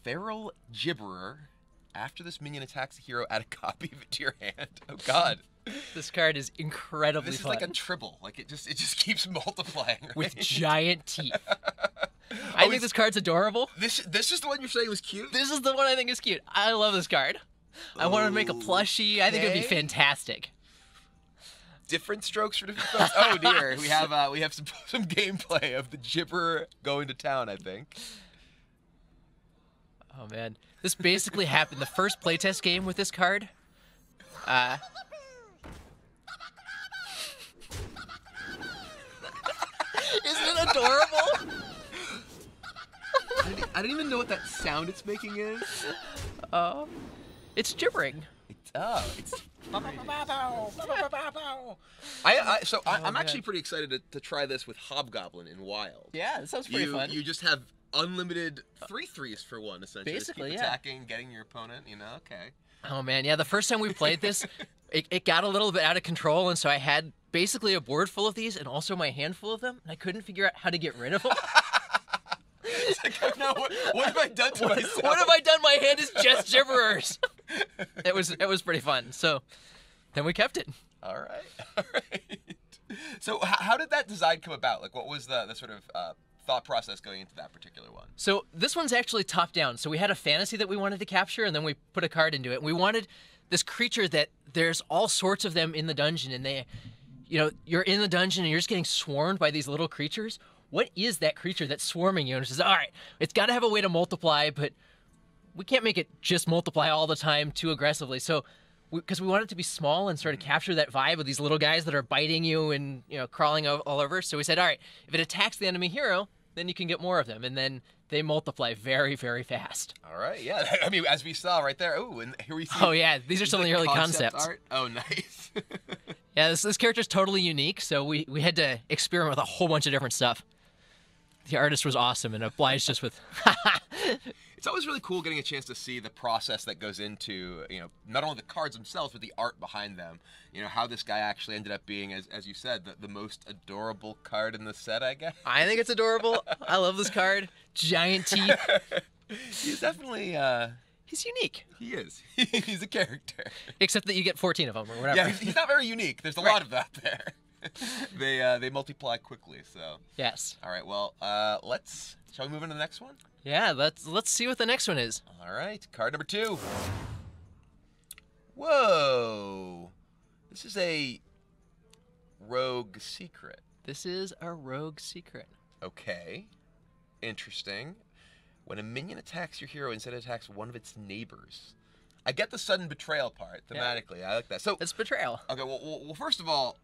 Feral Gibberer. After this minion attacks a hero, add a copy of it to your hand. Oh god. This card is incredibly This is fun. like a tribble. Like it just keeps multiplying. Right? With giant teeth. I think this card's adorable. This is the one you're saying was cute? This is the one I think is cute. I love this card. I want to make a plushie. I think it would be fantastic. Different strokes for different folks. Oh dear, we have some gameplay of the Gibberer going to town, I think. Oh man, this basically happened the first playtest game with this card. Isn't it adorable? I don't even know what that sound it's making is. It's gibbering. It's. I'm actually pretty excited to try this with Hobgoblin in Wild. Yeah, that sounds pretty fun. You just have unlimited 3/3s for one, essentially. Basically, just keep attacking, getting your opponent, you know, okay. Oh man, yeah, the first time we played this, it got a little bit out of control, and so I had basically a board full of these and also my hand full of them, and I couldn't figure out how to get rid of them. It's like, oh no, what have I done to myself? What have I done? My hand is just gibberers. It was pretty fun. So then we kept it. All right. So how did that design come about? Like, what was the sort of thought process going into that particular one? So this one's actually top down. So we had a fantasy that we wanted to capture, and then we put a card into it. We wanted this creature that there's all sorts of them in the dungeon, and they, you know, you're in the dungeon and you're just getting swarmed by these little creatures. What is that creature that's swarming you? And it says, all right, it's got to have a way to multiply, but we can't make it just multiply all the time too aggressively. So, because we want it to be small and sort of capture that vibe of these little guys that are biting you and, you know, crawling all over. So we said, all right, if it attacks the enemy hero, then you can get more of them. And then they multiply very, very fast. All right, yeah. I mean, as we saw right there. Oh, and here we see. Oh, yeah. These are some of the early concepts. Art. Oh, nice. Yeah, this character's totally unique. So we had to experiment with a whole bunch of different stuff. The artist was awesome and obliged us with... It's always really cool getting a chance to see the process that goes into, you know, not only the cards themselves, but the art behind them. You know, how this guy actually ended up being, as you said, the most adorable card in the set, I guess. I think it's adorable. I love this card. Giant teeth. He's definitely... He's unique. He is. He's a character. Except that you get 14 of them or whatever. Yeah, he's not very unique. There's a lot of that there. They multiply quickly, so. Yes. All right, well, shall we move into the next one? Yeah, let's see what the next one is. All right, card number 2. Whoa. This is a rogue secret. This is a rogue secret. Okay. Interesting. When a minion attacks your hero, instead it attacks one of its neighbors. I get the sudden betrayal part thematically. Yeah. I like that. So it's betrayal. Okay, well, first of all,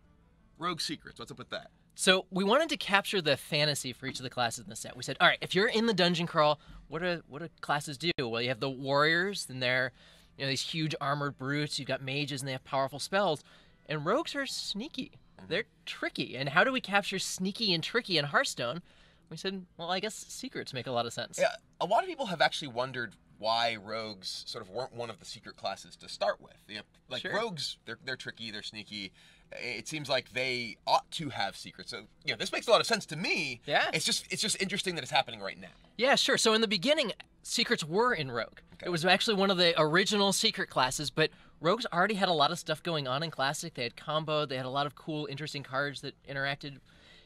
rogue secrets. What's up with that? So we wanted to capture the fantasy for each of the classes in the set. We said, all right, if you're in the dungeon crawl, what do classes do? Well, you have the warriors, and they're, you know, these huge armored brutes. You've got mages, and they have powerful spells. And rogues are sneaky. They're tricky. And how do we capture sneaky and tricky in Hearthstone? We said, well, I guess secrets make a lot of sense. Yeah, a lot of people have actually wondered why rogues sort of weren't one of the secret classes to start with. You know, like sure. Rogues, they're tricky, they're sneaky. It seems like they ought to have secrets. So, you know, this makes a lot of sense to me. Yeah. It's just interesting that it's happening right now. Yeah, sure. So in the beginning, secrets were in Rogue. Okay. It was actually one of the original secret classes, but Rogues already had a lot of stuff going on in Classic. They had combo, they had a lot of cool, interesting cards that interacted.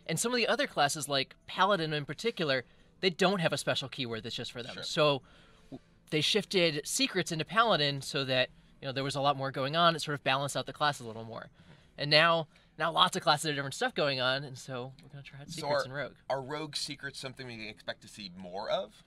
And some of the other classes, like Paladin in particular, they don't have a special keyword that's just for them. Sure. So they shifted secrets into Paladin so that, you know, there was a lot more going on. It sort of balanced out the class a little more. And now lots of classes have different stuff going on, and so we're going to try out secrets in Rogue. Are Rogue secrets something we can expect to see more of?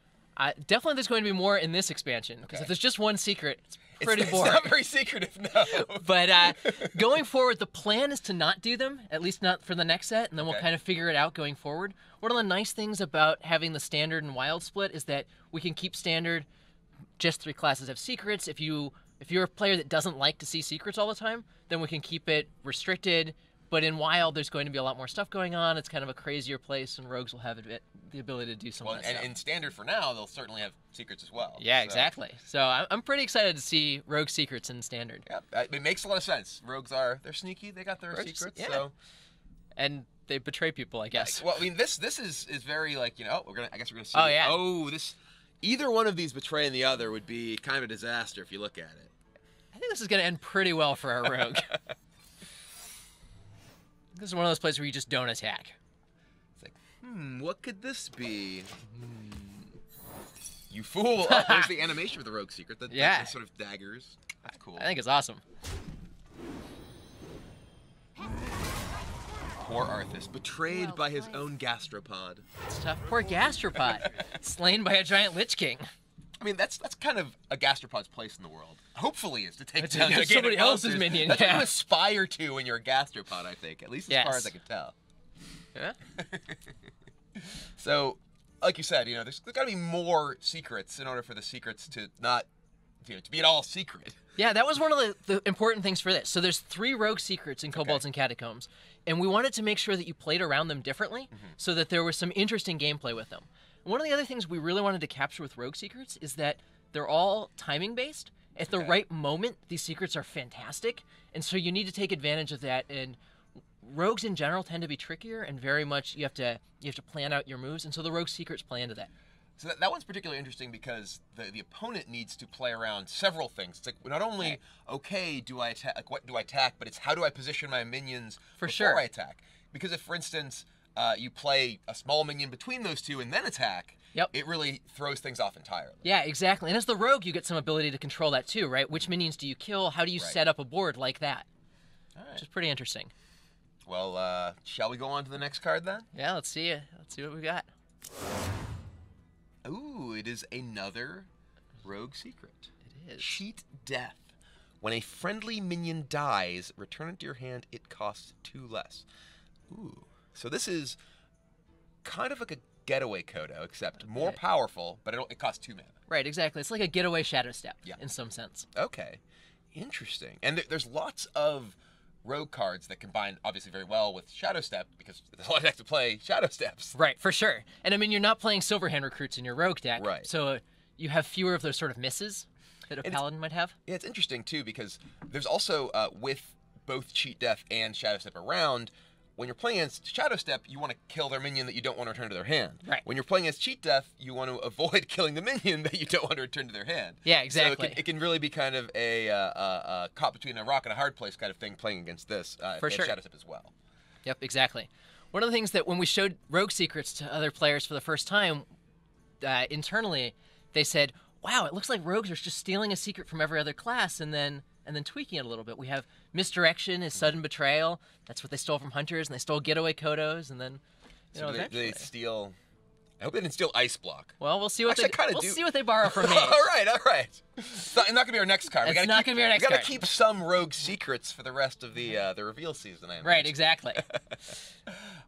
Definitely there's going to be more in this expansion, because if there's just one secret, it's pretty boring. It's not very secretive, no. But going forward, the plan is to not do them, at least not for the next set, and then we'll kind of figure it out going forward. One of the nice things about having the Standard and Wild split is that we can keep Standard, just 3 classes have secrets. If you're a player that doesn't like to see secrets all the time, then we can keep it restricted. But in Wild, there's going to be a lot more stuff going on. It's kind of a crazier place, and Rogues will have the ability to do some of that stuff. And in Standard for now, they'll certainly have secrets as well. Yeah, exactly. So I'm pretty excited to see Rogue secrets in Standard. Yeah, it makes a lot of sense. Rogues they're sneaky. They got their secrets. Yeah. So. And they betray people, I guess. Well, I mean, this is very like, you know, I guess we're gonna see. Oh yeah. Oh, this. either one of these betraying the other would be kind of a disaster if you look at it. I think this is going to end pretty well for our rogue. This is one of those places where you just don't attack. It's like, what could this be? You fool! Oh, there's the animation of the rogue secret. The sort of daggers. That's cool. I think it's awesome. Poor Arthas, betrayed by his own gastropod. It's tough. Poor gastropod, slain by a giant Lich King. I mean, that's kind of a gastropod's place in the world. Hopefully, is to take down somebody else's minion. That's what you aspire to when you're a gastropod, I think. At least as far as I can tell. Yeah. So, like you said, there's got to be more secrets in order for the secrets to not, to be at all secret. Yeah, that was one of the important things for this. So there's 3 rogue secrets in Kobolds and Catacombs, and we wanted to make sure that you played around them differently so that there was some interesting gameplay with them. One of the other things we really wanted to capture with rogue secrets is that they're all timing based. At the right moment, these secrets are fantastic, and so you need to take advantage of that. And rogues in general tend to be trickier, and very much you have to plan out your moves, and so the rogue secrets play into that. So that one's particularly interesting because the opponent needs to play around several things. It's like not only do I attack, like what do I attack, but it's how do I position my minions before I attack. Because if, for instance, you play a small minion between those two and then attack, it really throws things off entirely. Yeah, exactly. And as the rogue, you get some ability to control that too, right? Which minions do you kill? How do you set up a board like that? Which is pretty interesting. Well, shall we go on to the next card then? Yeah, let's see what we got. Ooh, it is another rogue secret. It is. Cheat death. When a friendly minion dies, return it to your hand, it costs 2 less. Ooh. So this is kind of like a getaway Kodo, except more powerful, but it costs 2 mana. Right, exactly. It's like a getaway Shadow Step in some sense. Okay. Interesting. And there's lots of rogue cards that combine obviously very well with Shadow Step because there's a lot of decks to play Shadow Steps. Right, for sure. And I mean, you're not playing Silverhand recruits in your rogue deck, right? So you have fewer of those sort of misses that a paladin might have. Yeah, it's interesting too because there's also with both Cheat Death and Shadow Step around. When you're playing against Shadow Step, you want to kill their minion that you don't want to return to their hand. Right. When you're playing against Cheat Death, you want to avoid killing the minion that you don't want to return to their hand. Yeah, exactly. So it can really be kind of a caught between a rock and a hard place kind of thing playing against this For sure. Shadow Step as well. Yep, exactly. One of the things that when we showed rogue secrets to other players for the first time, internally, they said, wow, it looks like rogues are just stealing a secret from every other class and then tweaking it a little bit. We have misdirection is sudden betrayal. That's what they stole from hunters, and they stole getaway Kodos, and then do they steal? I hope they didn't steal Ice Block. Well, we'll see what see what they borrow from me. all right. It's not gonna be our next card. It's not gonna be our next card. We gotta keep some rogue secrets for the rest of the reveal season. I imagine. Right, exactly.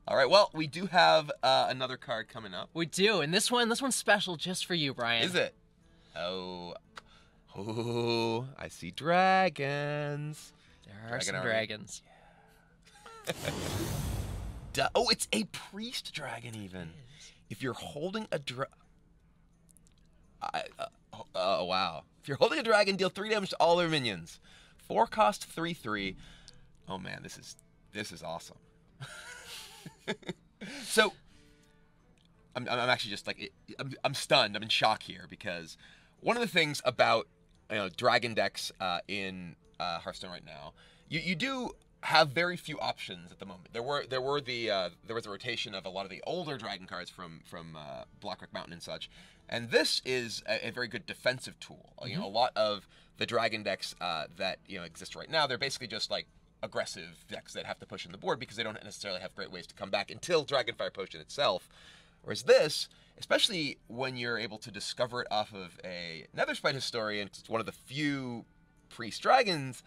All right. Well, we do have another card coming up. We do, and this one's special just for you, Brian. Is it? Oh, I see dragons. There are some dragons. Oh, it's a priest dragon even. If you're holding a oh wow. If you're holding a dragon, deal 3 damage to all their minions. 4 cost 3/3. Oh man, this is awesome. So I'm actually just like I'm stunned. I'm in shock here because one of the things about dragon decks in Hearthstone right now, you do have very few options at the moment. There was a rotation of a lot of the older dragon cards from Blackrock Mountain and such, and this is a very good defensive tool. A lot of the dragon decks that exist right now, they're basically just like aggressive decks that have to push in the board because they don't necessarily have great ways to come back until Dragonfire Potion itself. Whereas this, especially when you're able to discover it off of a Netherspite Historian, it's one of the few priest dragons,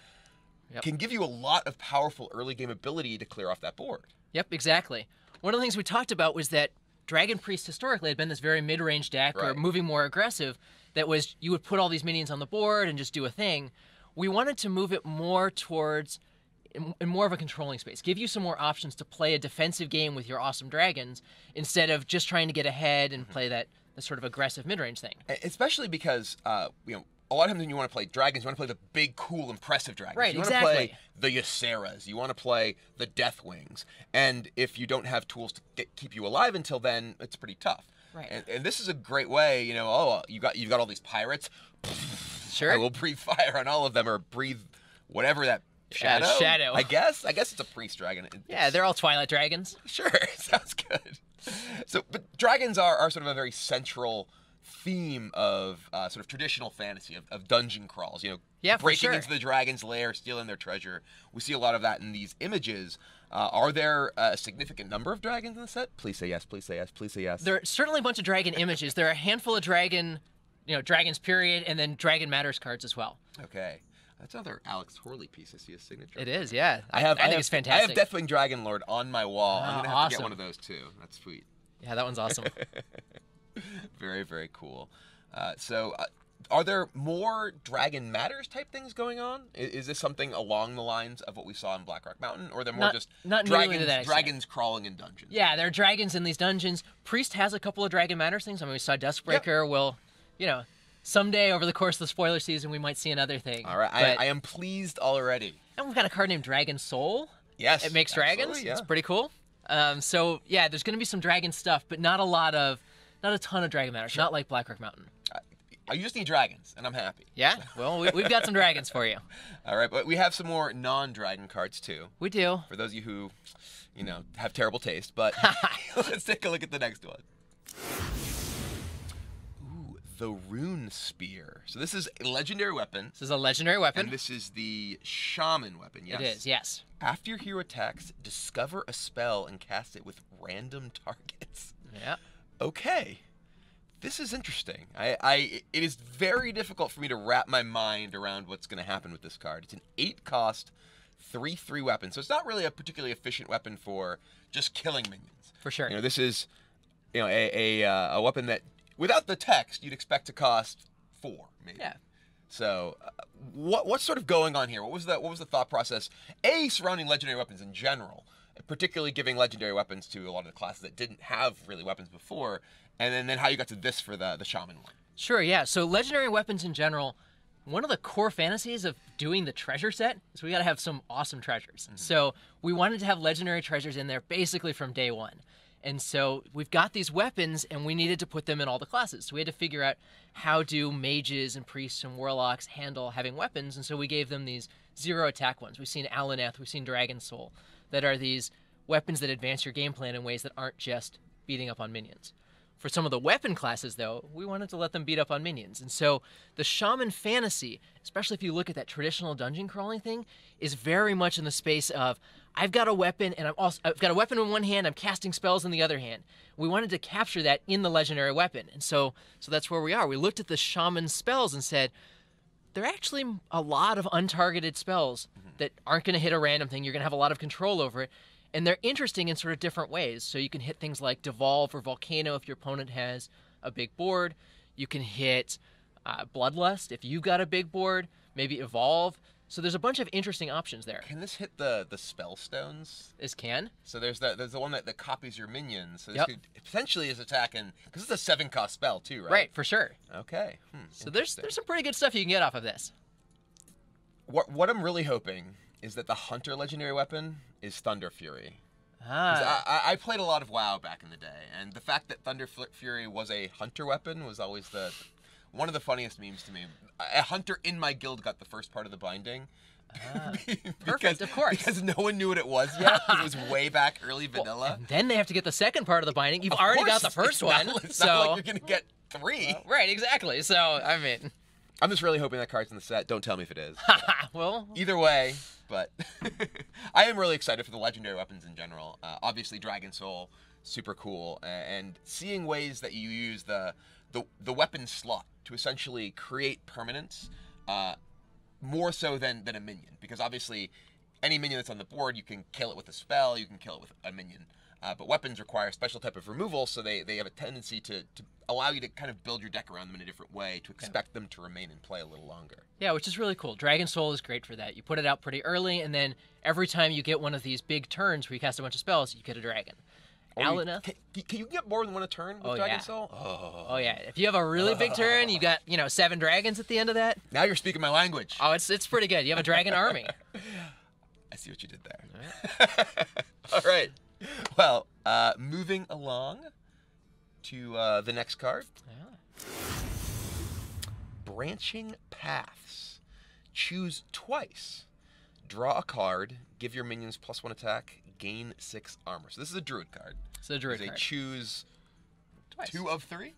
can give you a lot of powerful early game ability to clear off that board. Yep, exactly. One of the things we talked about was that Dragon Priest historically had been this very mid-range deck or moving more aggressive that was you would put all these minions on the board and just do a thing. We wanted to move it more towards in more of a controlling space, give you some more options to play a defensive game with your awesome dragons instead of just trying to get ahead and play that sort of aggressive mid-range thing. Especially because, a lot of times when you want to play dragons, you want to play the big, cool, impressive dragons. Right, you want to play the Ysseras. You want to play the Deathwings. And if you don't have tools to keep you alive until then, it's pretty tough. Right. And this is a great way, you know, oh, you've got all these pirates. Sure. I will breathe fire on all of them, or breathe whatever that shadow. Shadow. I guess it's a priest dragon. Yeah, they're all Twilight dragons. Sure, sounds good. So, but dragons are sort of a very central theme of sort of traditional fantasy, of dungeon crawls. You know, yeah, for breaking sure. into the dragon's lair, stealing their treasure. We see a lot of that in these images. Are there a significant number of dragons in the set? Please say yes. Please say yes. Please say yes. There are certainly a bunch of dragon images. There are a handful of dragons period, and then Dragon Matters cards as well. Okay. That's another Alex Horley piece. I see his signature. It is, yeah. I think it's fantastic. I have Deathwing Dragon Lord on my wall. I'm going to have to get awesome. one of those too. That's sweet. Yeah, that one's awesome. Very, very cool. So, are there more Dragon Matters type things going on? Is this something along the lines of what we saw in Blackrock Mountain, or are there more not nearly to that extent. dragons crawling in dungeons? Yeah, there are dragons in these dungeons. Priest has a couple of Dragon Matters things. I mean, we saw Duskbreaker. Yep. Well, someday over the course of the spoiler season, we might see another thing. All right, I am pleased already. And we've got a card named Dragon Soul. Yes, it makes dragons. Yeah. It's pretty cool. So yeah, there's going to be some dragon stuff, but not a ton of Dragon Matters. Sure. Not like Blackrock Mountain. I just need dragons, and I'm happy. Yeah, well, we've got some dragons for you. All right, but we have some more non-dragon cards too. We do. For those of you who, have terrible taste, but let's take a look at the next one. Ooh, the Rune Spear. So this is a legendary weapon. This is a legendary weapon. And this is the Shaman weapon, yes? It is, yes. After your hero attacks, discover a spell and cast it with random targets. Yeah. Okay. This is interesting. It is very difficult for me to wrap my mind around what's going to happen with this card. It's an 8-cost, 3/3 weapon, so it's not really a particularly efficient weapon for just killing minions. For sure. This is, a weapon that without the text you'd expect to cost 4, maybe. Yeah. So, what's sort of going on here? What was the thought process? Surrounding legendary weapons in general, particularly giving legendary weapons to a lot of the classes that didn't have really weapons before. And then how you got to this for the Shaman one. Sure, yeah. So legendary weapons in general, one of the core fantasies of doing the treasure set is we got to have some awesome treasures. Mm-hmm. So we wanted to have legendary treasures in there basically from day one. And so we've got these weapons, and we needed to put them in all the classes. So we had to figure out how do mages and priests and warlocks handle having weapons. And so we gave them these 0 attack ones. We've seen Alaneth, we've seen Dragon Soul, that are these weapons that advance your game plan in ways that aren't just beating up on minions. For some of the weapon classes, though, we wanted to let them beat up on minions. And so the Shaman fantasy, especially if you look at that traditional dungeon crawling thing, is very much in the space of, I've got a weapon, and I've got a weapon in one hand, I'm casting spells in the other hand. We wanted to capture that in the legendary weapon. And so that's where we are. We looked at the Shaman spells and said, there are actually a lot of untargeted spells that aren't going to hit a random thing. You're going to have a lot of control over it. And they're interesting in sort of different ways. So you can hit things like Devolve or Volcano if your opponent has a big board. You can hit Bloodlust if you've got a big board. Maybe Evolve. So there's a bunch of interesting options there. Can this hit the spell stones? This can. So there's the one that copies your minions. So this could potentially is attacking, because it's a 7-cost spell too, right? Right, for sure. Okay. So there's some pretty good stuff you can get off of this. What I'm really hoping is that the Hunter legendary weapon is Thunder Fury. I played a lot of WoW back in the day, and the fact that Thunder Fury was a Hunter weapon was always one of the funniest memes to me. A Hunter in my guild got the first part of the binding. Perfect, of course. Because no one knew what it was yet. It was way back early vanilla. And then they have to get the second part of the binding. You've already got the first one. It's not like you're going to get 3. Right, exactly. So, I mean... I'm just really hoping that card's in the set. Don't tell me if it is. Well... Either way, but I am really excited for the legendary weapons in general. Obviously, Dragon Soul, super cool. And seeing ways that you use the weapon slot to essentially create permanence, more so than a minion. Because obviously, any minion that's on the board, you can kill it with a spell, you can kill it with a minion. But weapons require a special type of removal, so they have a tendency to allow you to kind of build your deck around them in a different way, to expect them to remain in play a little longer. Yeah, which is really cool. Dragon Soul is great for that. You put it out pretty early, and then every time you get one of these big turns where you cast a bunch of spells, you get a dragon. Alaneth. Can you get more than one a turn with Dragon Soul? Oh, yeah. If you have a really big turn, you got 7 dragons at the end of that. Now you're speaking my language. Oh, it's pretty good. You have a dragon army. I see what you did there. All right. Well, moving along, to the next card. Yeah. Branching Paths. Choose twice. Draw a card. Give your minions +1 attack. Gain 6 armor. So this is a druid card. It's a druid They card. choose Twice. 2 of 3.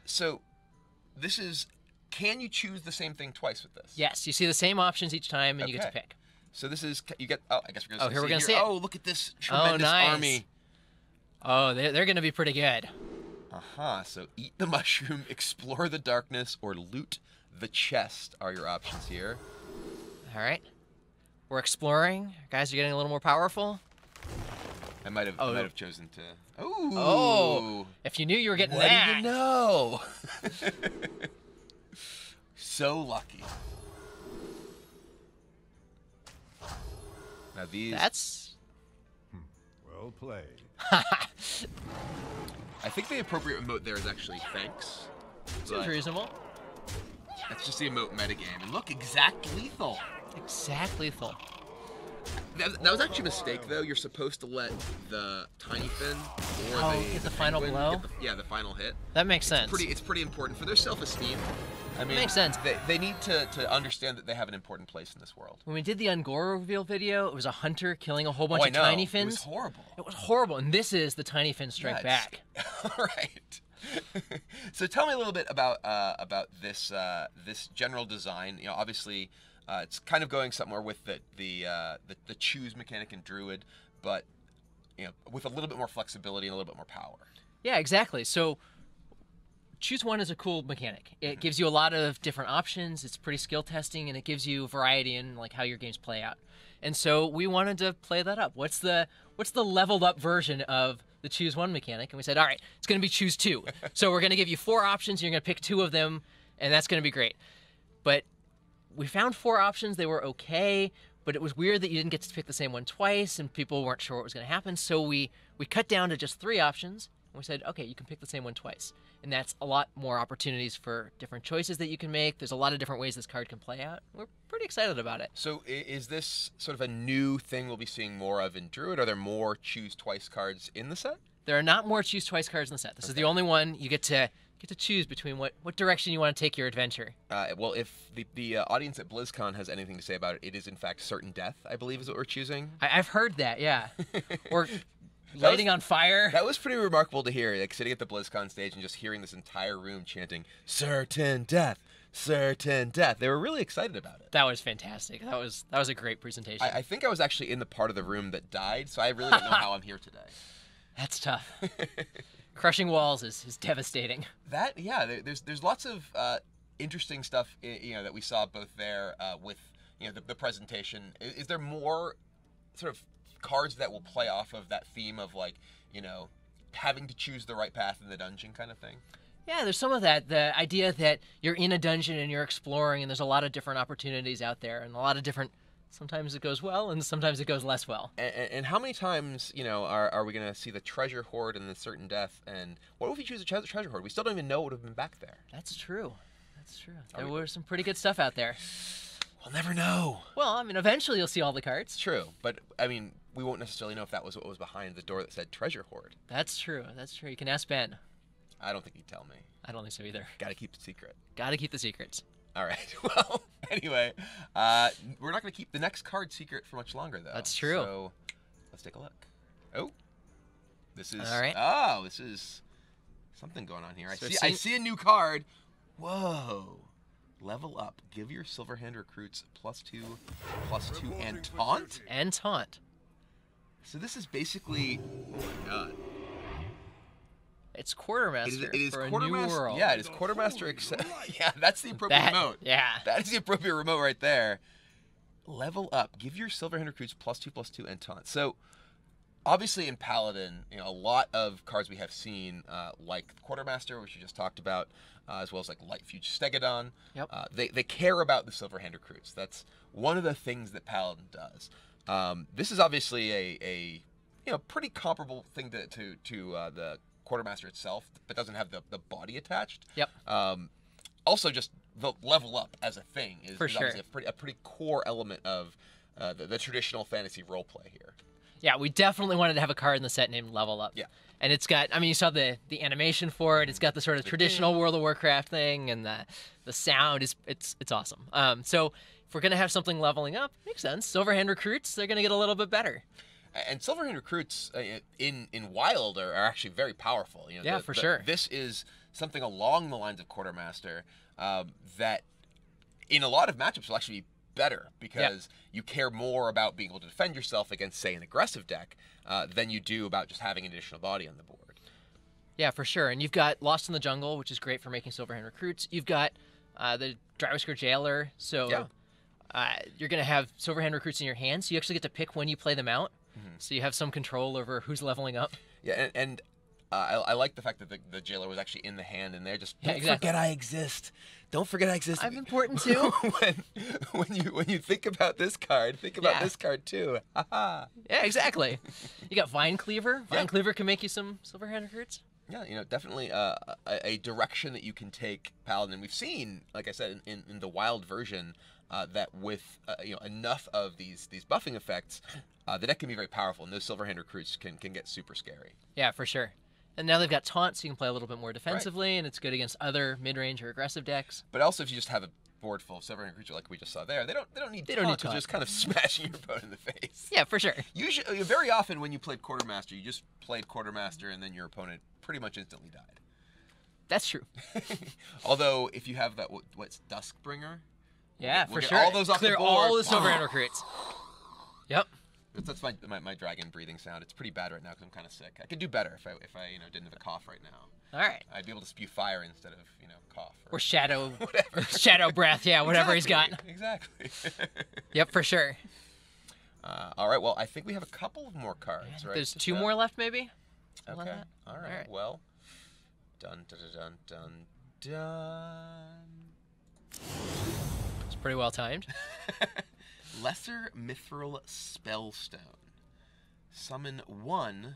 So this is. Can you choose the same thing twice with this? Yes, you see the same options each time, and you get to Okay. pick. So this is. You get. Oh, I guess we're gonna. Oh, here we're gonna see see it. Oh, look at this tremendous nice. army. Oh, they're going to be pretty good. So eat the mushroom, explore the darkness, or loot the chest are your options here. All right. We're exploring. Guys are getting a little more powerful. I might have chosen to. Ooh. Oh, if you knew you were getting What that. do you know? So lucky. Now these. That's. Well played. I think the appropriate emote there is actually thanks. Seems But reasonable. that's just the emote metagame. And look, exact lethal. Exact lethal. That was actually a mistake, though. You're supposed to let the tiny fin or Get the final penguin blow? get the final hit. That makes sense. It's pretty important for their self-esteem. I mean, Makes sense. They need to understand that they have an important place in this world. When we did the Ungor reveal video, it was a hunter killing a whole bunch Oh, I of know. tiny It fins. was horrible. It was horrible, and this is the tiny fin strike back. All right. So tell me a little bit about this this general design. You know, obviously, it's kind of going somewhere with the choose mechanic in Druid, but you know, with a little bit more flexibility and a little bit more power. Yeah, exactly. So choose one is a cool mechanic. It gives you a lot of different options. It's pretty skill testing, and it gives you variety in like how your games play out. And so we wanted to play that up. What's the leveled up version of the choose one mechanic? And we said, all right, it's going to be choose two. So we're going to give you 4 options. You're going to pick 2 of them, and that's going to be great. But we found 4 options. They were okay, but it was weird that you didn't get to pick the same one twice, and people weren't sure what was going to happen. So we cut down to just 3 options, and we said, okay, you can pick the same one twice. And that's a lot more opportunities for different choices that you can make. There's a lot of different ways this card can play out. We're pretty excited about it. So is this sort of a new thing we'll be seeing more of in Druid? Are there more choose twice cards in the set? There are not more choose twice cards in the set. This is the only one. You get to choose between what direction you want to take your adventure. Well, if the audience at BlizzCon has anything to say about it, it is in fact certain death, I believe, is what we're choosing. I've heard that, yeah. Or lighting on fire. That was pretty remarkable to hear, like sitting at the BlizzCon stage and just hearing this entire room chanting "certain death, certain death." They were really excited about it. That was fantastic. That was a great presentation. I think I was actually in the part of the room that died, so I really don't know how I'm here today. That's tough. Crushing walls is devastating. There's lots of interesting stuff, you know, that we saw both there with, you know, the presentation. Is there more sort of cards that will play off of that theme of, like, you know, having to choose the right path in the dungeon kind of thing? Yeah, there's some of that. The idea that you're in a dungeon and you're exploring, and there's a lot of different opportunities out there, and a lot of different. Sometimes it goes well, and sometimes it goes less well. And how many times, you know, are we going to see the treasure hoard and the certain death? And what if we choose a treasure hoard? We still don't even know what would have been back there. That's true. There was some pretty good stuff out there. We'll never know. Well, I mean, eventually you'll see all the cards. True, but I mean, we won't necessarily know if that was what was behind the door that said treasure hoard. That's true. You can ask Ben. I don't think he'd tell me. I don't think so either. Got to keep the secret. Gotta keep the secrets. All right. Well, anyway, we're not going to keep the next card secret for much longer, though. That's true. So let's take a look. Oh, this is. All right. Oh, this is something going on here. So I see a new card. Whoa. Level up. Give your Silverhand recruits +2/+2 and taunt. And taunt. So this is basically. Oh my god. It's Quartermaster It is for a Quartermaster. new world. Yeah, it is Quartermaster. Yeah, that's the appropriate remote. Yeah. That is the appropriate remote right there. Level up. Give your Silverhand recruits +2/+2 and taunt. So, obviously in Paladin, you know, a lot of cards we have seen, like Quartermaster, which you just talked about, as well as like Light Fuge Stegodon. Yep. They care about the Silverhand recruits. That's one of the things that Paladin does. This is obviously a you know, pretty comparable thing to the Quartermaster itself, but doesn't have the body attached. Yep. Also, just the level up as a thing is For sure. obviously a pretty core element of the traditional fantasy roleplay here. Yeah, we definitely wanted to have a card in the set named Level Up. Yeah. And it's got, I mean, you saw the animation for it. It's got the sort of traditional World of Warcraft thing, and the sound is it's awesome. So if we're gonna have something leveling up, makes sense. Silverhand recruits, they're gonna get a little bit better. And Silverhand recruits in Wild are actually very powerful. You know, Yeah, for sure. This is something along the lines of Quartermaster that in a lot of matchups will actually be better because you care more about being able to defend yourself against, say, an aggressive deck than you do about just having an additional body on the board. Yeah, for sure. And you've got Lost in the Jungle, which is great for making Silverhand recruits. You've got the Drywisker Jailer, so you're going to have Silverhand recruits in your hand, so you actually get to pick when you play them out. So you have some control over who's leveling up. Yeah, and I like the fact that the Jailer was actually in the hand, and they're just, don't exactly. forget I exist. Don't forget I exist. I'm important too. when you think about this card, think about this card too. Yeah, exactly. You got Vine Cleaver. Vine Cleaver can make you some Silverhand recruits. Yeah, you know, definitely a direction that you can take Paladin. We've seen, like I said, in the Wild version, that with you know, enough of these buffing effects, the deck can be very powerful, and those Silverhand recruits can get super scary. Yeah, for sure. And now they've got Taunt, so you can play a little bit more defensively, and it's good against other mid-range or aggressive decks. But also, if you just have a board full of Silverhand recruits like we just saw there, they don't need Taunt, because just kind of smashing your opponent in the face. Yeah, for sure. Usually, very often when you played Quartermaster, you just played Quartermaster, and then your opponent pretty much instantly died. That's true. Although, if you have that, what's Duskbringer? Yeah, we'll for get sure. all those off Clear the board. all the Silverhand recruits. Yep. That's my dragon breathing sound. It's pretty bad right now because I'm kind of sick. I could do better if I you know, didn't have a cough right now. All right. I'd be able to spew fire instead of, you know, cough. Or shadow, shadow breath. Yeah, whatever he's got. Exactly. Yep, for sure. All right. Well, I think we have a couple of more cards, right? There's two more left, maybe. Okay. All right. Well, dun dun dun dun dun. It's pretty well timed. Lesser Mithril Spellstone. Summon 1/5/5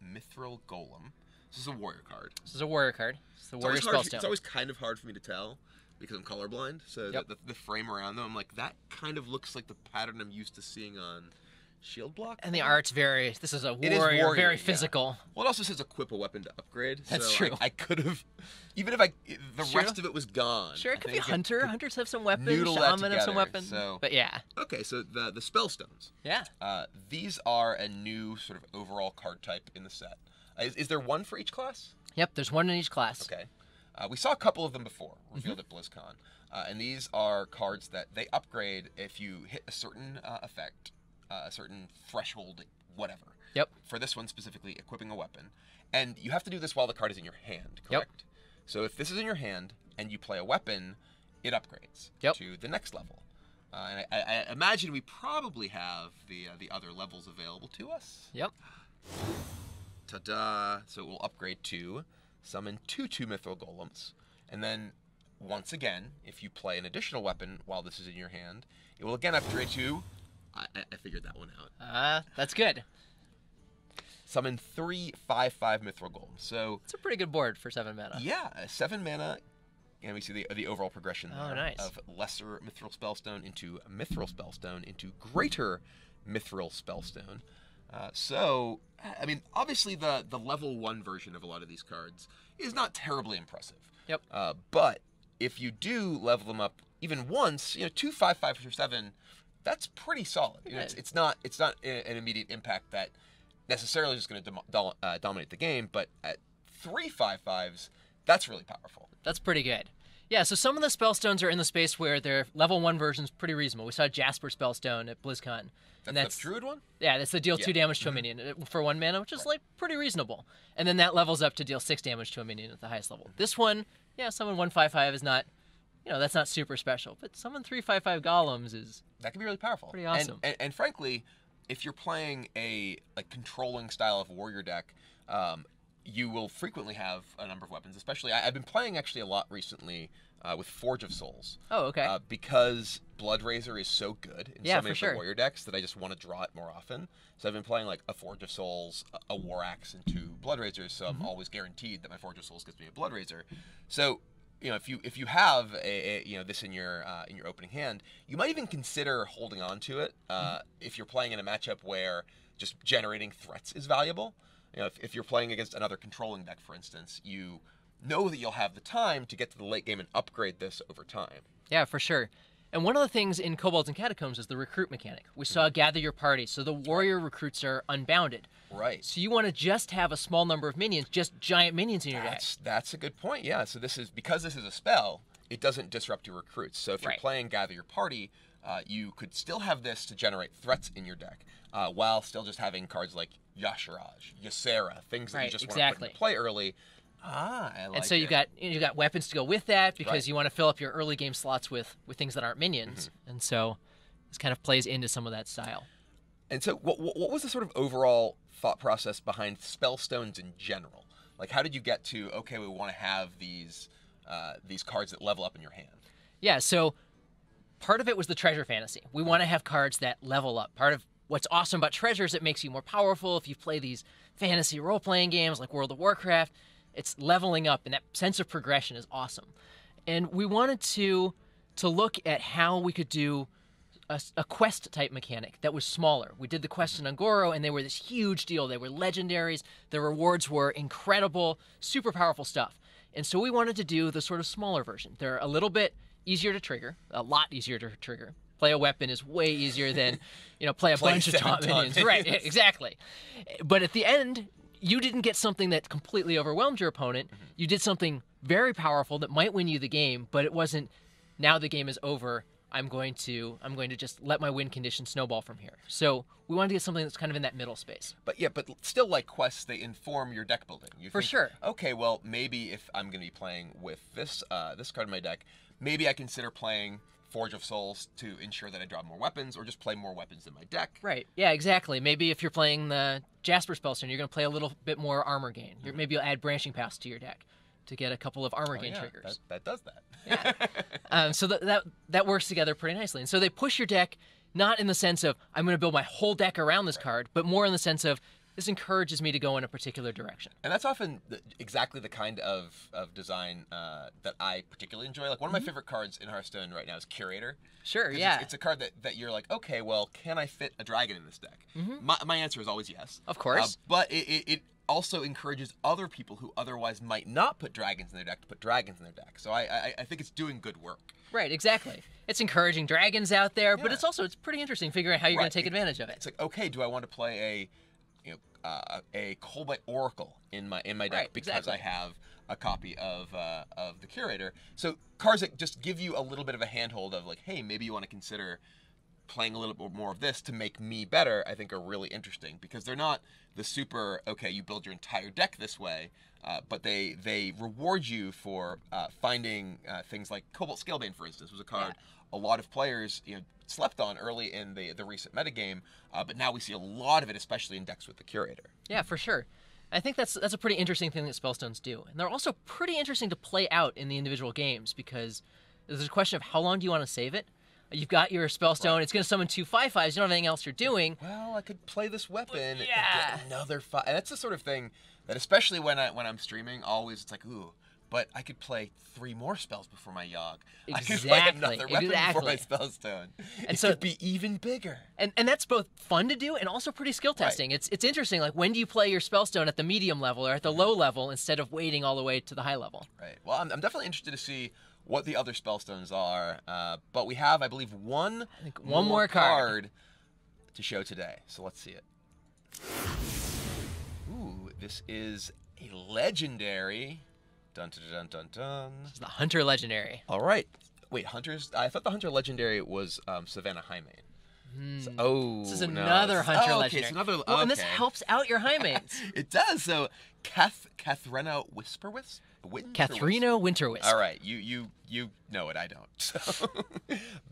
Mithril Golem. This is a warrior card. This is a warrior card. It's the warrior spellstone. It's always kind of hard for me to tell because I'm colorblind. So the frame around them, I'm like, that kind of looks like the pattern I'm used to seeing on Shield Block. And the art's very, this is a warrior, very physical. Well, it also says equip a weapon to upgrade. That's so true. I could have, even if the rest of it was gone. Sure, it could be Hunter. Hunters have some weapons. Shaman have some weapons. So, but yeah. Okay, so the Spellstones. Yeah. These are a new sort of overall card type in the set. Is there one for each class? Yep, there's one in each class. Okay. We saw a couple of them before, revealed at BlizzCon. And these are cards that they upgrade if you hit a certain effect, a certain threshold, whatever. Yep. For this one specifically, equipping a weapon. And you have to do this while the card is in your hand, correct? Yep. So if this is in your hand and you play a weapon, it upgrades to the next level. And I imagine we probably have the other levels available to us. Yep. Ta-da! So it will upgrade to summon 2/2 Mithril Golems. And then, once again, if you play an additional weapon while this is in your hand, it will again upgrade to... I figured that one out. That's good. Summon 3/5/5 Mithril Golems. So it's a pretty good board for 7 mana. Yeah, 7 mana. And we see the overall progression there. Oh, nice. Of Lesser Mithril Spellstone into Mithril Spellstone into Greater Mithril Spellstone. So, I mean, obviously the level 1 version of a lot of these cards is not terribly impressive. Yep. But if you do level them up even once, 2 5/5 for 7, that's pretty solid. It's not an immediate impact that necessarily is going to dominate the game, but at 3 5/5s, that's really powerful. That's pretty good. Yeah, so some of the Spellstones are in the space where their level 1 version's pretty reasonable. We saw Jasper Spellstone at BlizzCon. That's the Druid one? Yeah, that's the deal 2 damage to a minion for 1 mana, which is like pretty reasonable. And then that levels up to deal 6 damage to a minion at the highest level. This one, summon 1/5/5 is not, that's not super special. But summon 3/5/5 golems is... That can be really powerful. Pretty awesome. And frankly, if you're playing a controlling style of warrior deck, you will frequently have a number of weapons. Especially, I've been playing actually a lot recently with Forge of Souls. Oh, okay. Because Blood Razor is so good in so many of the warrior decks that I just want to draw it more often. So I've been playing like a Forge of Souls, a War Axe, and 2 Blood Razors. So I'm always guaranteed that my Forge of Souls gets me a Blood Razor. So if you have this in your opening hand, you might even consider holding on to it if you're playing in a matchup where just generating threats is valuable. If you're playing against another controlling deck, for instance, you know that you'll have the time to get to the late game and upgrade this over time. Yeah, for sure. And one of the things in Kobolds and Catacombs is the recruit mechanic. We saw gather your party, so the warrior recruits are unbounded. Right. So you want to just have a small number of minions, just giant minions in your deck. That's a good point, yeah. So because this is a spell, it doesn't disrupt your recruits. So if you're playing gather your party, you could still have this to generate threats in your deck, while still just having cards like Yasharaj, Ysera, things that you just want to put into play early. I like it. And so you got weapons to go with that because you want to fill up your early game slots with things that aren't minions. And so this kind of plays into some of that style. And so what was the sort of overall thought process behind spellstones in general? Like, how did you get to, okay, we want to have these cards that level up in your hand? Yeah, so part of it was the treasure fantasy. We want to have cards that level up. Part of what's awesome about treasures, it makes you more powerful. If you play these fantasy role-playing games like World of Warcraft, it's leveling up, and that sense of progression is awesome. And we wanted to look at how we could do a quest-type mechanic that was smaller. We did the quests in Ungoro, and they were this huge deal. They were legendaries. The rewards were incredible, super powerful stuff. And so we wanted to do the sort of smaller version. They're a little bit easier to trigger, a lot easier to trigger. Play a weapon is way easier than, play a bunch of taunt minions. Right, exactly. But at the end, you didn't get something that completely overwhelmed your opponent. You did something very powerful that might win you the game, but it wasn't, now the game is over, I'm going to just let my win condition snowball from here. So we wanted to get something that's kind of in that middle space. But still, like quests, they inform your deck building. You For think, sure. Okay, well, maybe if I'm going to be playing with this card in my deck, maybe I consider playing Forge of Souls to ensure that I draw more weapons, or just play more weapons in my deck. Right. Yeah, exactly. Maybe if you're playing the Jasper Spellstone, you're going to play a little bit more armor gain. Maybe you'll add Branching Paths to your deck to get a couple of armor gain triggers. That does that. Yeah. So that works together pretty nicely. And so they push your deck not in the sense of, I'm going to build my whole deck around this card, but more in the sense of, this encourages me to go in a particular direction. And that's often exactly the kind of design that I particularly enjoy. Like, one of my favorite cards in Hearthstone right now is Curator. Sure, yeah. It's a card that you're like, okay, well, can I fit a dragon in this deck? My answer is always yes. Of course. But it also encourages other people who otherwise might not put dragons in their deck to put dragons in their deck. So I think it's doing good work. Right, exactly. It's encouraging dragons out there, but it's pretty interesting figuring out how you're going to take advantage of it. It's like, okay, do I want to play a Kobolds Oracle in my deck because I have a copy of the Curator? So cards that just give you a little bit of a handhold of like, hey, maybe you want to consider playing a little bit more of this to make me better, I think are really interesting, because they're not the super, okay, you build your entire deck this way, but they reward you for finding things like Cobalt Scalebane, for instance, was a card a lot of players slept on early in the recent metagame, but now we see a lot of it, especially in decks with the Curator. Yeah, for sure. I think that's a pretty interesting thing that Spellstones do. And they're also pretty interesting to play out in the individual games, because there's a question of how long do you want to save it? You've got your Spellstone, it's going to summon 2 5/5s, you don't have anything else you're doing. Well, I could play this weapon and get another 5. And that's the sort of thing that, especially when I'm streaming, always it's like, ooh, but I could play 3 more spells before my Yogg. Exactly. I could play another weapon before my Spellstone. And so, it could be even bigger. And that's both fun to do and also pretty skill testing. It's interesting, like, when do you play your Spellstone at the medium level or at the low level instead of waiting all the way to the high level? Right. Well, I'm definitely interested to see what the other Spellstones are, but we have, I believe, one more card to show today. So let's see it. Ooh, this is a legendary. Dun dun dun dun dun. This is the Hunter Legendary. All right. Wait, Hunters? I thought the Hunter Legendary was Savannah Highmane. So, this is another Hunter Legendary. It's another, and this helps out your Highmanes. It does. So, Kathrena Whisperwisp? Kathrena Winterwisp. All right, you know it, I don't. So,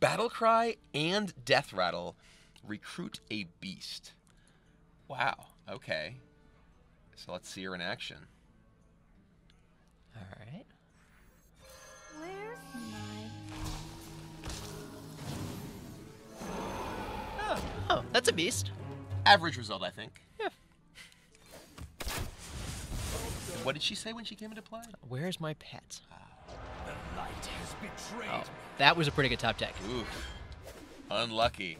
Battlecry and Death Rattle recruit a beast. Wow, okay. So let's see her in action. All right. Where's my... Oh, that's a beast. Average result, I think. Yeah. What did she say when she came into play? Where's my pet? betrayed Oh, me. that was a pretty good top deck. Oof. Unlucky.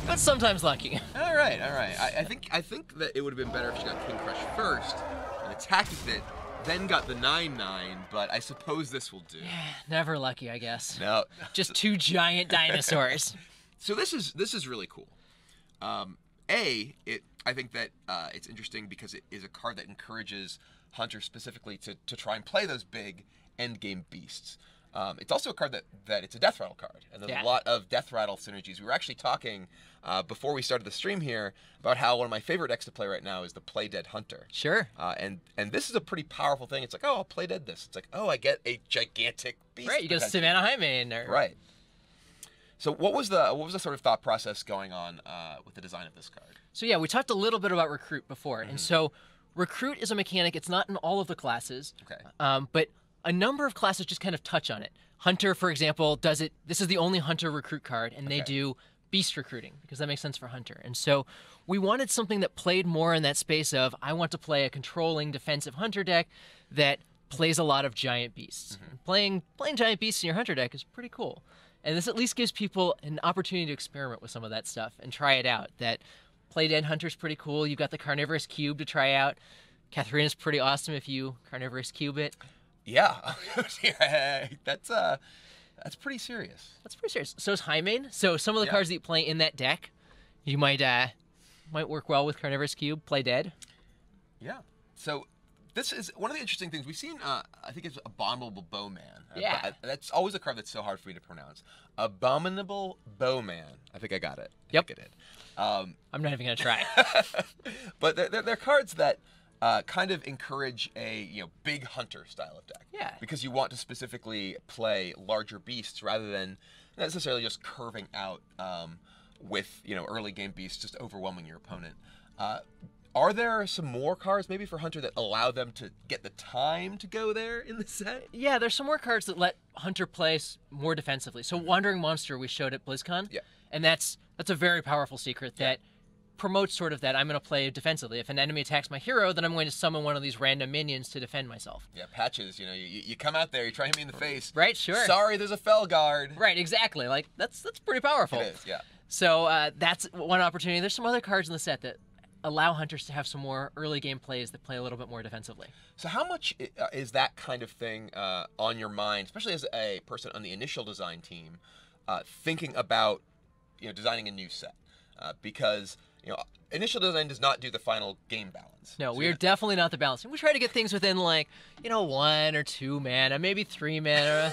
But sometimes lucky. All right, all right. I think that it would have been better if she got King Crush first and attacked with it, then got the 9/9. But I suppose this will do. Never lucky, I guess. No. Just two giant dinosaurs. So this is really cool. I think that it's interesting because it is a card that encourages hunters specifically to try and play those big endgame beasts. It's also a card that it's a death rattle card, and there's a lot of death rattle synergies. We were actually talking before we started the stream here about how one of my favorite decks to play right now is the Play Dead Hunter. Sure. And this is a pretty powerful thing. It's like, oh, I'll play dead this. It's like, oh, I get a gigantic beast. Right, you get a Savannah Highmane. Or... Right. So what was the sort of thought process going on with the design of this card? So yeah, we talked a little bit about Recruit before, and so Recruit is a mechanic. It's not in all of the classes. Okay. But a number of classes just kind of touch on it. Hunter, for example, does it. This is the only Hunter Recruit card, and they do beast recruiting because that makes sense for Hunter. And so we wanted something that played more in that space of I want to play a controlling defensive Hunter deck that plays a lot of giant beasts. Playing giant beasts in your Hunter deck is pretty cool. And this at least gives people an opportunity to experiment with some of that stuff and try it out. That Play Dead Hunter's pretty cool. You've got the Carnivorous Cube to try out. Katharina's pretty awesome if you Carnivorous Cube it. Yeah, that's pretty serious. That's pretty serious. So is Highmane. So some of the cards that you play in that deck, you might work well with Carnivorous Cube. Play Dead. Yeah. So this is one of the interesting things we've seen. I think it's Abominable Bowman. Yeah. That's always a card that's so hard for me to pronounce. Abominable Bowman. I think I got it. Yep. I did. I'm not even gonna try. But they're cards that kind of encourage a big hunter style of deck. Yeah. Because you want to specifically play larger beasts rather than necessarily just curving out with early game beasts just overwhelming your opponent. Are there some more cards maybe for Hunter that allow them to get the time to go there in the set? Yeah, there's some more cards that let Hunter play more defensively. So Wandering Monster we showed at BlizzCon. Yeah. And that's a very powerful secret that promotes sort of that I'm going to play defensively. If an enemy attacks my hero, then I'm going to summon one of these random minions to defend myself. Yeah, Patches, you come out there, you try to hit me in the face. Right, sure. Sorry, there's a Fell Guard. Right, exactly. Like, that's pretty powerful. It is, yeah. So that's one opportunity. There's some other cards in the set that allow hunters to have some more early game plays that play a little bit more defensively. So how much is that kind of thing on your mind, especially as a person on the initial design team, thinking about designing a new set? Because initial design does not do the final game balance. No, So we are definitely not the balancing. We try to get things within 1 or 2 mana, maybe 3 mana.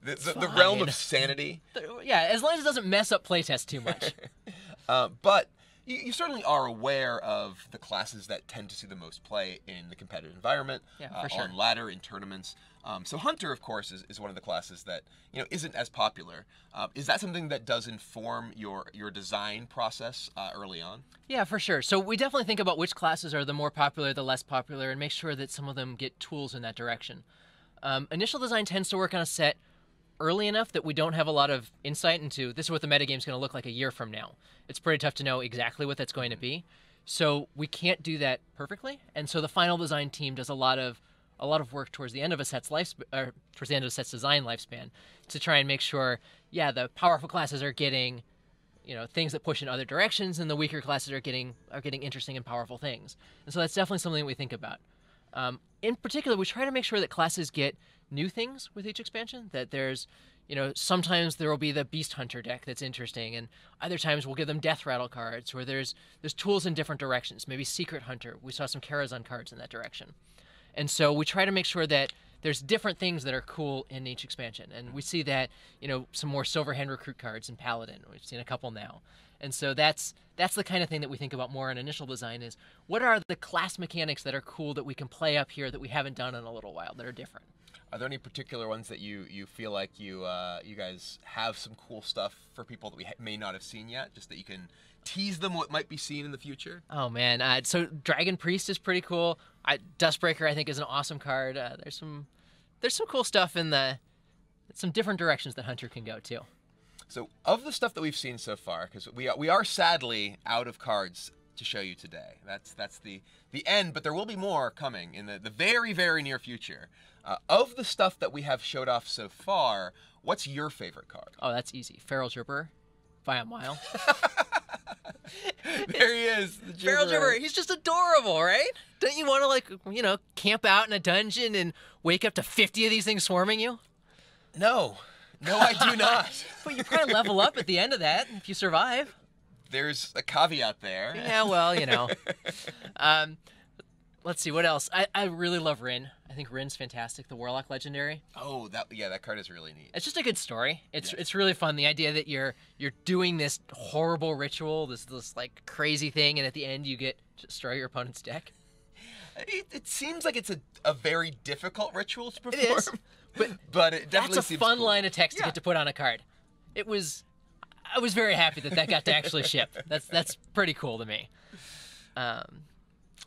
the realm of sanity. Yeah, as long as it doesn't mess up playtest too much. But you certainly are aware of the classes that tend to see the most play in the competitive environment, for sure. on ladder, in tournaments. So Hunter, of course, is one of the classes that isn't as popular. Is that something that does inform your design process early on? Yeah, for sure. So we definitely think about which classes are the more popular, the less popular, and make sure that some of them get tools in that direction. Initial design tends to work on a set early enough that we don't have a lot of insight into this is what the metagame is going to look like a year from now. It's pretty tough to know exactly what that's going to be. So we can't do that perfectly. And so the final design team does a lot of work towards the end of a set's towards the end of a set's design lifespan to try and make sure, the powerful classes are getting, things that push in other directions, and the weaker classes are getting interesting and powerful things. And so that's definitely something that we think about. In particular, we try to make sure that classes get new things with each expansion, that there's, sometimes there will be the Beast Hunter deck that's interesting, and other times we'll give them Death Rattle cards, where there's tools in different directions, maybe Secret Hunter. We saw some Karazhan cards in that direction. And so we try to make sure that there's different things that are cool in each expansion. And we see that, some more Silverhand Recruit cards in Paladin. We've seen a couple now. And so that's the kind of thing that we think about more in initial design is what are the class mechanics that are cool that we can play up here that we haven't done in a little while that are different. Are there any particular ones that you feel like you guys have some cool stuff for people that we may not have seen yet, just that you can tease them what might be seen in the future? Oh man, so Dragon Priest is pretty cool. Dustbreaker I think is an awesome card. There's some cool stuff in some different directions that Hunter can go too. So of the stuff that we've seen so far, because we are sadly out of cards to show you today. That's the end, but there will be more coming in the very, very near future. Of the stuff that we have showed off so far, what's your favorite card? Oh, that's easy. Feral Gibber by a mile. There he is. The Feral Gibber, he's just adorable, right? Don't you want to, like, you know, camp out in a dungeon and wake up to 50 of these things swarming you? No, I do not. But you probably level up at the end of that if you survive. There's a caveat there. Yeah, well, you know. Let's see, what else? I really love Rin. I think Rin's fantastic, the Warlock Legendary. Oh, that card is really neat. It's just a good story. It's really fun. The idea that you're doing this horrible ritual, this like crazy thing, and at the end you get to destroy your opponent's deck. It seems like it's a very difficult ritual to perform. It is, but it definitely that's a seems fun cool. line of text to get to put on a card. I was very happy that got to actually ship. That's pretty cool to me.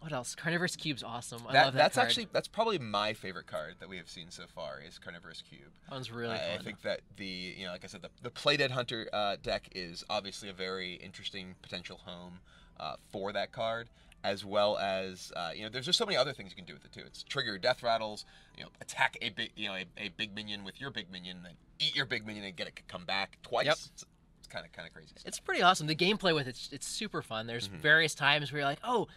What else? Carnivorous Cube's awesome. I love that card. That's probably my favorite card that we have seen so far is Carnivorous Cube. That one's really fun. I think that like I said, the Play Dead Hunter deck is obviously a very interesting potential home for that card, as well as there's just so many other things you can do with it too. It's trigger death rattles, attack a big minion with your big minion, then eat your big minion and get it to come back twice. Yep. It's kind of crazy stuff. It's pretty awesome. The gameplay with it's super fun. There's various times where you're like, oh,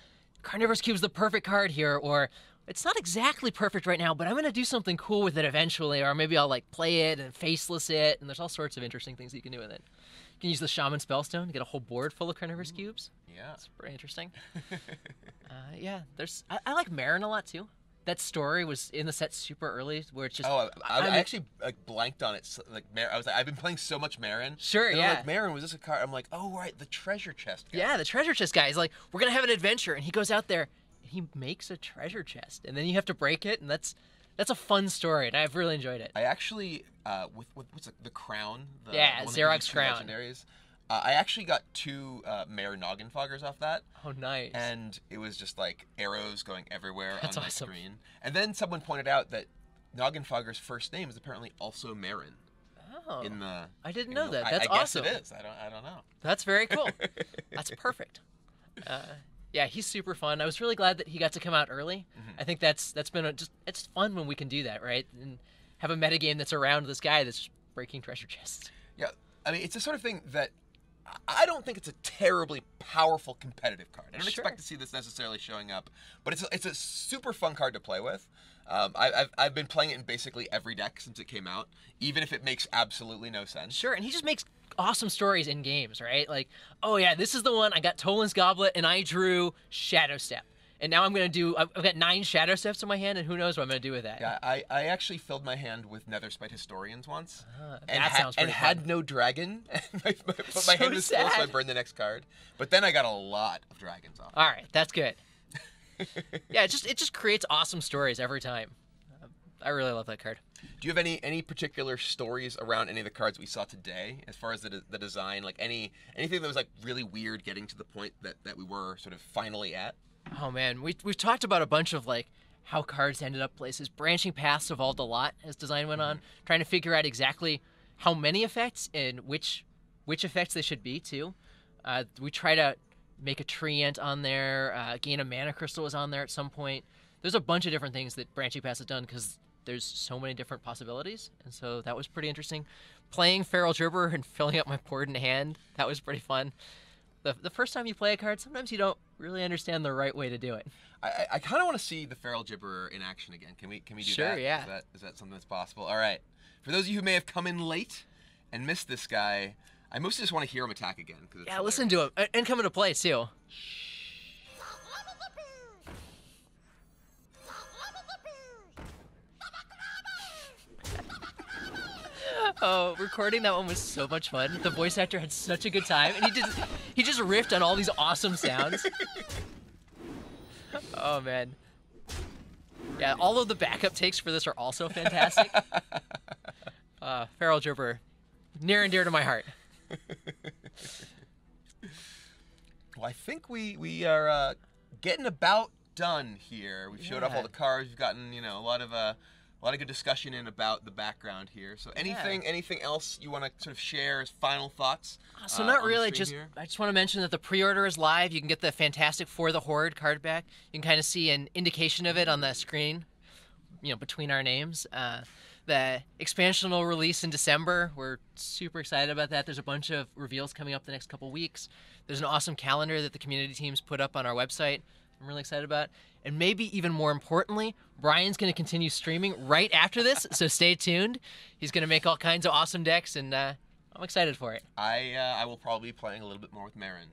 Carnivorous Cube's the perfect card here, or it's not exactly perfect right now, but I'm going to do something cool with it eventually, or maybe I'll like play it and faceless it, and there's all sorts of interesting things that you can do with it. You can use the Shaman Spellstone to get a whole board full of Carnivorous Cubes. Yeah. It's pretty interesting. Yeah, I like Marin a lot too. That story was in the set super early, where it's just. Oh, I actually blanked on it. Like I've been playing so much Marin. Sure, and yeah. I'm like, Marin, was this a card? I'm like, oh right, the treasure chest guy. Yeah, the treasure chest guy. He's like, we're gonna have an adventure, and he goes out there, and he makes a treasure chest, and then you have to break it, and that's a fun story, and I've really enjoyed it. I actually with what's the crown? The one that Xerog's gives you two crown. Legendaries. I actually got 2 Mare Noggin Foggers off that. Oh, nice. And it was just like arrows going everywhere That's on my awesome. screen. And then someone pointed out that Noggin Fogger's first name is apparently also Marin. Oh, In the I didn't know that. I That's awesome. guess it is. I don't know. That's very cool. That's perfect. Yeah, he's super fun. I was really glad that he got to come out early. I think that's been it's fun when we can do that, right? And have a metagame that's around this guy that's just breaking treasure chests. Yeah, I mean, it's the sort of thing that I don't think it's a terribly powerful competitive card. I don't expect to see this necessarily showing up, but it's a super fun card to play with. I've been playing it in basically every deck since it came out, even if it makes absolutely no sense. Sure, and he just makes awesome stories in games, right? Like, oh yeah, this is the one, I got Toland's Goblet, and I drew Shadow Step. And now I've got 9 Shadow Steps in my hand, and who knows what I'm going to do with that. Yeah, I actually filled my hand with Netherspite Historians once. Sounds pretty fun. Had no dragon. But my hand was full, so I burned the next card. But then I got a lot of dragons off. All right, that's good. Yeah, it just creates awesome stories every time. I really love that card. Do you have any particular stories around any of the cards we saw today, as far as the design? Like anything that was like really weird getting to the point that we were sort of finally at? Oh man, we've talked about a bunch of like how cards ended up places. Branching Paths evolved a lot as design went on, trying to figure out exactly how many effects and which effects they should be too. We try to make a Treant on there. Gain a Mana Crystal was on there at some point. There's a bunch of different things that Branching Paths has done because there's so many different possibilities, and so that was pretty interesting. Playing Feral Gibber and filling up my board in hand, that was pretty fun. The first time you play a card, sometimes you don't really understand the right way to do it. I kind of want to see the Feral Gibber in action again. Can we do that? Sure, yeah. Is that something that's possible? All right. For those of you who may have come in late and missed this guy, I mostly just want to hear him attack again. Yeah, listen to him. And come into play, too. Oh, recording that one was so much fun. The voice actor had such a good time, and he just riffed on all these awesome sounds. Oh man. Yeah, all of the backup takes for this are also fantastic. Feral Gibber, near and dear to my heart. Well, I think we are getting about done here. We've showed off all the cards. We've gotten a a lot of good discussion in about the background here. So anything else you want to sort of share as final thoughts? So not on the really. stream here? I just want to mention that the pre-order is live. You can get the Fantastic For the Horde card back. You can kind of see an indication of it on the screen, between our names. The expansion will release in December. We're super excited about that. There's a bunch of reveals coming up the next couple weeks. There's an awesome calendar that the community teams put up on our website. I'm really excited about. And maybe even more importantly, Brian's going to continue streaming right after this, so stay tuned. He's going to make all kinds of awesome decks, and I'm excited for it. I will probably be playing a little bit more with Marin.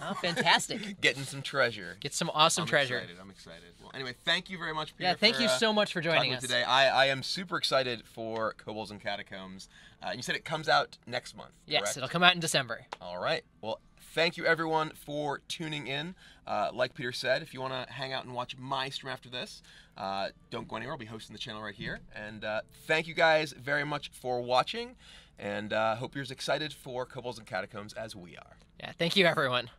Oh, fantastic. Getting some treasure. Get some awesome treasure. I'm excited. Well, anyway, thank you very much, Peter. Yeah, thank you so much for joining us today. I am super excited for Kobolds and Catacombs. You said it comes out next month, Yes, correct? it'll come out in December. All right. Well, thank you, everyone, for tuning in. Like Peter said, if you want to hang out and watch my stream after this, don't go anywhere. I'll be hosting the channel right here. And thank you guys very much for watching. And hope you're as excited for Kobolds and Catacombs as we are. Yeah, thank you, everyone.